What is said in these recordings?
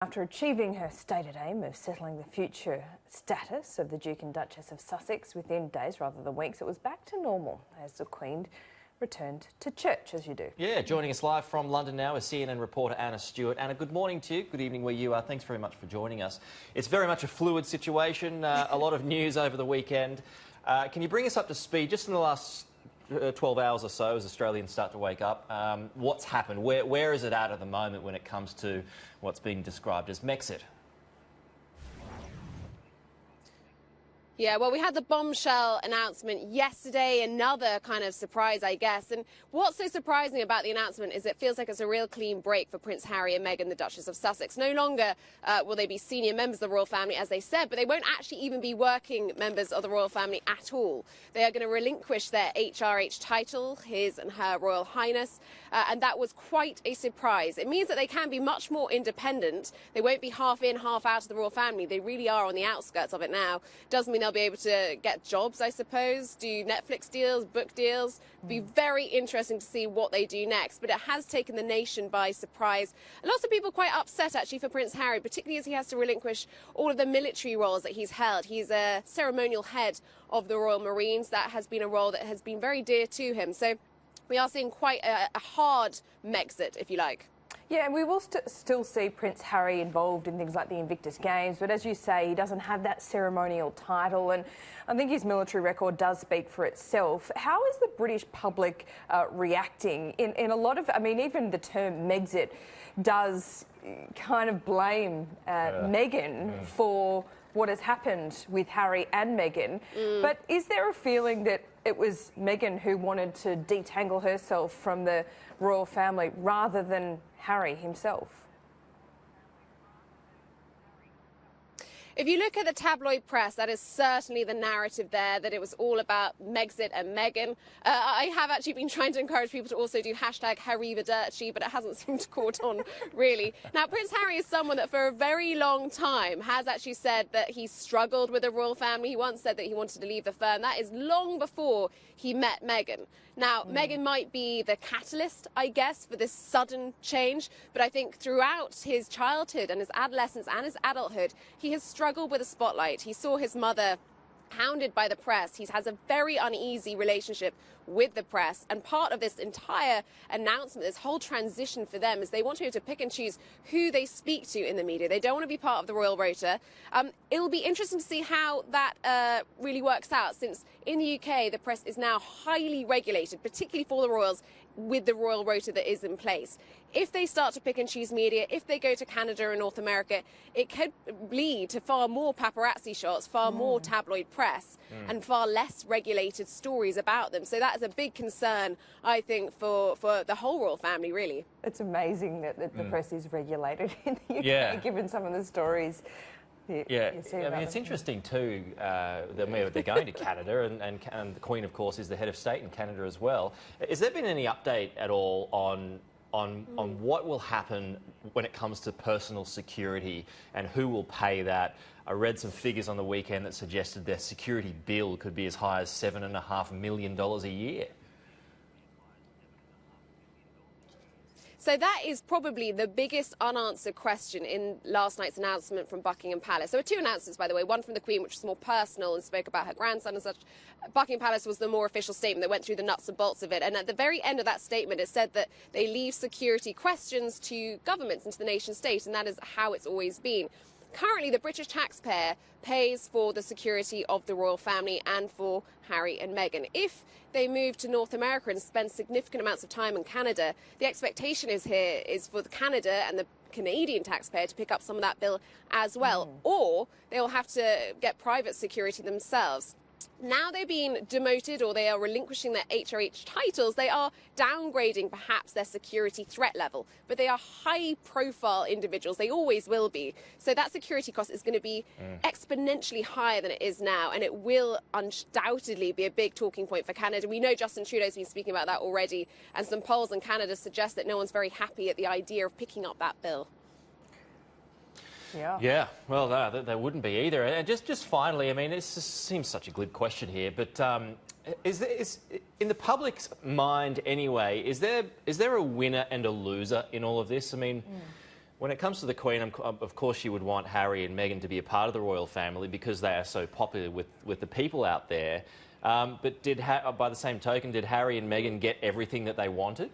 After achieving her stated aim of settling the future status of the Duke and Duchess of Sussex within days rather than weeks, it was back to normal as the Queen returned to church, as you do. Yeah, joining us live from London now is CNN reporter Anna Stewart. Anna, good morning to you. Good evening where you are. Thanks very much for joining us. It's very much a fluid situation, a lot of news over the weekend. Can you bring us up to speed just in the last 12 hours or so as Australians start to wake up? What's happened? Where is it at the moment when it comes to what's being described as Mexit? Yeah, well, we had the bombshell announcement yesterday, another kind of surprise, I guess. And what's so surprising about the announcement is it feels like it's a real clean break for Prince Harry and Meghan, the Duchess of Sussex. No longer will they be senior members of the royal family, as they said, but they won't actually even be working members of the royal family at all. They are going to relinquish their HRH title, His and Her Royal Highness, and that was quite a surprise. It means that they can be much more independent. They won't be half in, half out of the royal family. They really are on the outskirts of it now. Doesn't mean they'll be able to get jobs, I suppose, do Netflix deals, book deals. Be very interesting to see what they do next. But it has taken the nation by surprise. And lots of people quite upset, actually, for Prince Harry, particularly as he has to relinquish all of the military roles that he's held. He's a ceremonial head of the Royal Marines. That has been a role that has been very dear to him. So we are seeing quite a hard Megxit, if you like. Yeah, and we will still see Prince Harry involved in things like the Invictus Games, but as you say, he doesn't have that ceremonial title, and I think his military record does speak for itself. How is the British public reacting? In a lot of, I mean, even the term Megxit does kind of blame Meghan for what has happened with Harry and Meghan, but is there a feeling that it was Meghan who wanted to detangle herself from the royal family rather than Harry himself? If you look at the tabloid press, that is certainly the narrative there, that it was all about Megxit and Meghan. I have actually been trying to encourage people to also do hashtag Harrivaderci, but it hasn't seemed to caught on, really. Now, Prince Harry is someone that for a very long time has actually said that he struggled with the royal family. He once said that he wanted to leave the firm. That is long before he met Meghan. Now, Meghan might be the catalyst, I guess, for this sudden change, but I think throughout his childhood and his adolescence and his adulthood, he has struggled with the spotlight. He saw his mother hounded by the press. He has a very uneasy relationship with the press, and part of this entire announcement, this whole transition for them, is they want to be able to pick and choose who they speak to in the media. They don't want to be part of the royal rota. It'll be interesting to see how that really works out, since in the UK the press is now highly regulated, particularly for the royals, with the royal rota that is in place. If they start to pick and choose media, if they go to Canada and North America, it could lead to far more paparazzi shots, far more tabloid press, and far less regulated stories about them. So that is a big concern, I think, for the whole royal family, really. It's amazing that the press is regulated in the UK, given some of the stories. Yeah, I mean, it's interesting too that they're going to Canada, and the Queen, of course, is the head of state in Canada as well. Has there been any update at all on what will happen when it comes to personal security and who will pay that? I read some figures on the weekend that suggested their security bill could be as high as $7.5 million a year. So that is probably the biggest unanswered question in last night's announcement from Buckingham Palace. There were two announcements, by the way, one from the Queen, which was more personal and spoke about her grandson and such. Buckingham Palace was the more official statement that went through the nuts and bolts of it. And at the very end of that statement, it said that they leave security questions to governments and to the nation state, and that is how it's always been. Currently, the British taxpayer pays for the security of the royal family and for Harry and Meghan. If they move to North America and spend significant amounts of time in Canada, the expectation is for the Canada and the Canadian taxpayer to pick up some of that bill as well, or they will have to get private security themselves. Now they're being demoted, or they are relinquishing their HRH titles, they are downgrading perhaps their security threat level, but they are high-profile individuals. They always will be. So that security cost is going to be exponentially higher than it is now, and it will undoubtedly be a big talking point for Canada. We know Justin Trudeau's been speaking about that already, and some polls in Canada suggest that no one's very happy at the idea of picking up that bill. Yeah, well, they wouldn't be either. And just finally, I mean, it seems such a glib question here, but is in the public's mind anyway, is there a winner and a loser in all of this? I mean, When it comes to the Queen, of course she would want Harry and Meghan to be a part of the royal family because they are so popular with the people out there. But by the same token, did Harry and Meghan get everything that they wanted?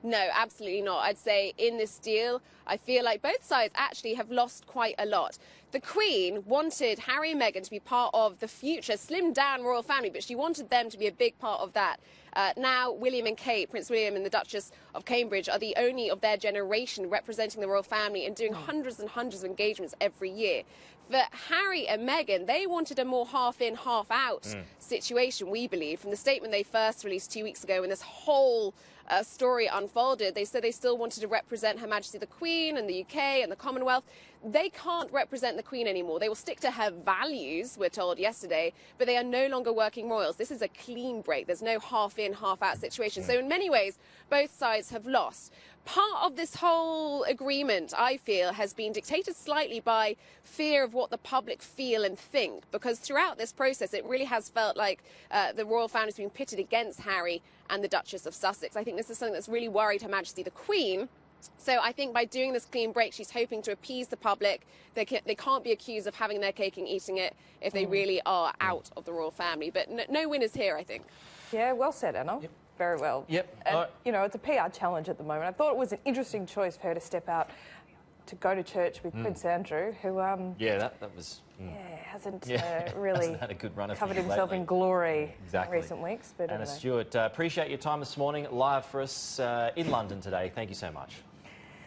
No, absolutely not. I'd say in this deal, I feel like both sides actually have lost quite a lot. The Queen wanted Harry and Meghan to be part of the future slimmed-down royal family, but she wanted them to be a big part of that. Now, William and Kate, Prince William and the Duchess of Cambridge, are the only of their generation representing the royal family and doing hundreds and hundreds of engagements every year. For Harry and Meghan, they wanted a more half-in, half-out situation, we believe. From the statement they first released 2 weeks ago when this whole story unfolded, they said they still wanted to represent Her Majesty the Queen and the UK and the Commonwealth. They can't represent the Queen anymore. They will stick to her values, we're told yesterday, but they are no longer working royals. This is a clean break. There's no half-in, half-out situation. So in many ways, both sides have lost. Part of this whole agreement, I feel, has been dictated slightly by fear of what the public feel and think, because throughout this process, it really has felt like the royal family has been pitted against Harry and the Duchess of Sussex. I think this is something that's really worried Her Majesty the Queen. So I think by doing this clean break, she's hoping to appease the public. They can't be accused of having their cake and eating it if they really are out of the royal family. But no winners here, I think. Yeah, well said, Anna. Yep. Very well. Yep. And, you know, it's a PR challenge at the moment. I thought it was an interesting choice for her to step out to go to church with Prince Andrew, who that was hasn't really had a good run covered himself in glory in recent weeks. But Anna Stewart, appreciate your time this morning live for us in London today. Thank you so much.